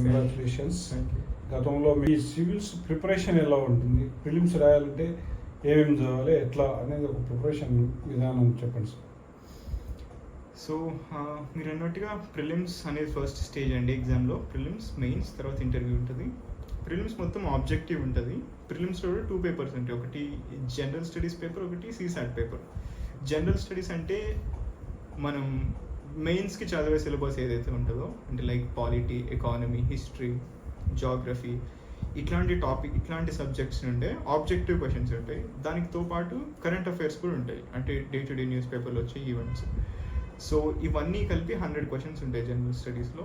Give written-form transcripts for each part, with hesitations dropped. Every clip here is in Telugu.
కంగ్రాచులేషన్స్. గతంలో మీ సివిల్స్ ప్రిపరేషన్ ఎలా ఉంటుంది? ప్రిలిమ్స్ రాయాలంటే ఏమేమి చదవాలి, ఎట్లా అనేది ఒక ప్రిపరేషన్ విధానం చెప్పండి సార్. సో మీరు అన్నట్టుగా ప్రిలిమ్స్ అనేది ఫస్ట్ స్టేజ్ అండి ఎగ్జామ్లో. ప్రిలిమ్స్, మెయిన్స్, తర్వాత ఇంటర్వ్యూ ఉంటుంది. ప్రిలిమ్స్ మొత్తం ఆబ్జెక్టివ్ ఉంటుంది. ప్రిలిమ్స్లో కూడా 2 పేపర్స్ ఉంటాయి, ఒకటి జనరల్ స్టడీస్ పేపర్, ఒకటి CSAT పేపర్. జనరల్ స్టడీస్ అంటే మనం మెయిన్స్కి చదివే సిలబస్ ఏదైతే ఉంటుందో, అంటే like polity, economy, history, geography, ఇట్లాంటి సబ్జెక్ట్స్ నుండే ఆబ్జెక్టివ్ క్వశ్చన్స్ ఉంటాయి. దానితో పాటు కరెంట్ అఫైర్స్ కూడా ఉంటాయి, అంటే డే టు డే న్యూస్ పేపర్లో వచ్చే ఈవెంట్స్. సో ఇవన్నీ కలిపి 100 క్వశ్చన్స్ ఉంటాయి జనరల్ స్టడీస్లో.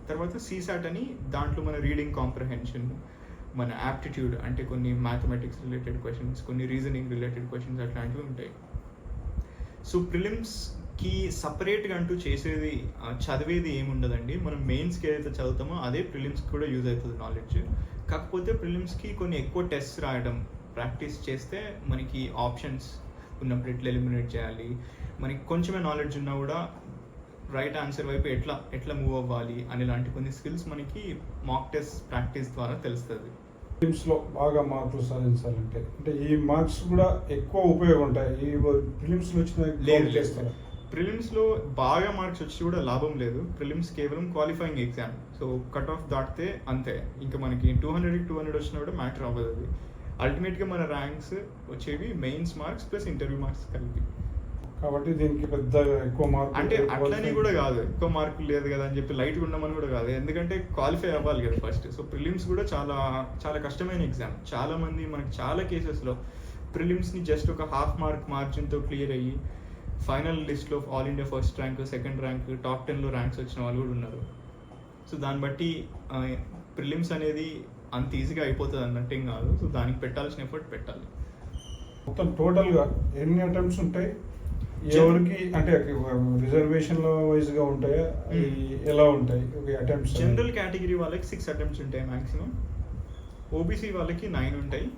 తర్వాత CSAT అని, దాంట్లో మన రీడింగ్ కాంప్రహెన్షన్, మన యాప్టిట్యూడ్ అంటే కొన్ని మ్యాథమెటిక్స్ రిలేటెడ్ క్వశ్చన్స్, కొన్ని రీజనింగ్ రిలేటెడ్ క్వశ్చన్స్ అట్లాంటివి ఉంటాయి. సో ప్రిలిమ్స్కి సపరేట్గా అంటూ చేసేది చదివేది ఏముండదండి. మనం మెయిన్స్కి ఏదైతే చదువుతామో అదే ప్రిలిమ్స్కి కూడా యూజ్ అవుతుంది నాలెడ్జ్. కాకపోతే ప్రిలిమ్స్కి కొన్ని ఎక్కువ టెస్ట్స్ రాయడం, ప్రాక్టీస్ చేస్తే మనకి ఆప్షన్స్ ఉన్నప్పుడు ఎట్లా ఎలిమినేట్ చేయాలి, మనకి కొంచెమే నాలెడ్జ్ ఉన్నా కూడా రైట్ ఆన్సర్ వైపు ఎట్లా మూవ్ అవ్వాలి అనేలాంటి కొన్ని స్కిల్స్ మనకి మాక్ టెస్ట్ ప్రాక్టీస్ ద్వారా తెలుస్తుంది. ప్రిలిమ్స్లో బాగా మార్కులు సాధించాలంటే అంటే ఈ మార్క్స్ కూడా ఎక్కువ ఉపయోగం ఉంటాయి. ఈ ప్రిలిమ్స్లో వచ్చిన ప్రిలిమ్స్లో బాగా మార్క్స్ వచ్చి కూడా లాభం లేదు. ప్రిలిమ్స్ కేవలం qualifying exam. So cut off దాటితే అంతే, ఇంకా మనకి 200కి 200 వచ్చినా కూడా మ్యాటర్ అవ్వదు. అది అల్టిమేట్గా మన ర్యాంక్స్ వచ్చేవి mains marks plus interview marks కలిపి. కాబట్టి దీనికి పెద్ద ఎక్కువ మార్క్ అంటే అట్లని కూడా కాదు, ఎక్కువ మార్కులు లేదు కదా అని చెప్పి లైట్గా ఉండమని కూడా కాదు, ఎందుకంటే క్వాలిఫై అవ్వాలి కదా ఫస్ట్. సో ప్రిలిమ్స్ కూడా చాలా చాలా కష్టమైన ఎగ్జామ్. చాలా మంది మనకి చాలా కేసెస్లో ప్రిలిమ్స్ని జస్ట్ ఒక ½ మార్క్ మార్జిన్తో క్లియర్ అయ్యి ఫైనల్ లిస్ట్లో all India first rank, second rank, top 10లో ర్యాంక్స్ వచ్చిన వాళ్ళు కూడా ఉన్నారు. సో దాన్ని బట్టి ప్రిలిమ్స్ అనేది అంత ఈజీగా అయిపోతుంది అన్నట్టేం కాదు. సో దానికి పెట్టాల్సిన ఎఫర్ట్ పెట్టాలి. మొత్తం టోటల్గా ఎన్ని అటెంప్ట్స్ ఉంటాయి, ఎవరికి అంటే రిజర్వేషన్ వైజ్గా ఉంటాయా, ఎలా ఉంటాయి అటెంప్ట్స్? జనరల్ కేటగిరీ వాళ్ళకి 6 అటెంప్ట్స్ ఉంటాయి మ్యాక్సిమం. ఓబీసీ వాళ్ళకి 9 ఉంటాయి.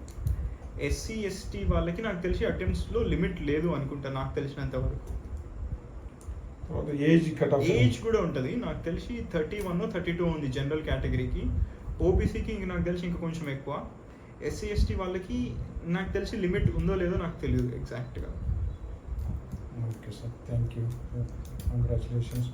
SC ST వాళ్ళకి నాకు తెలిసి అటెంప్ట్స్లో లిమిట్ లేదు అనుకుంటా, నాకు తెలిసినంత వరకు. ఏజ్ కూడా ఉంటుంది, నాకు తెలిసి 31 32 ఉంది జనరల్ కేటగిరీకి. ఓబీసీకి నాకు తెలిసి ఇంకా కొంచెం ఎక్కువ. SC ST వాళ్ళకి నాకు తెలిసి లిమిట్ ఉందో లేదో నాకు తెలియదు ఎగ్జాక్ట్గా. Okay sir, thank you, congratulations.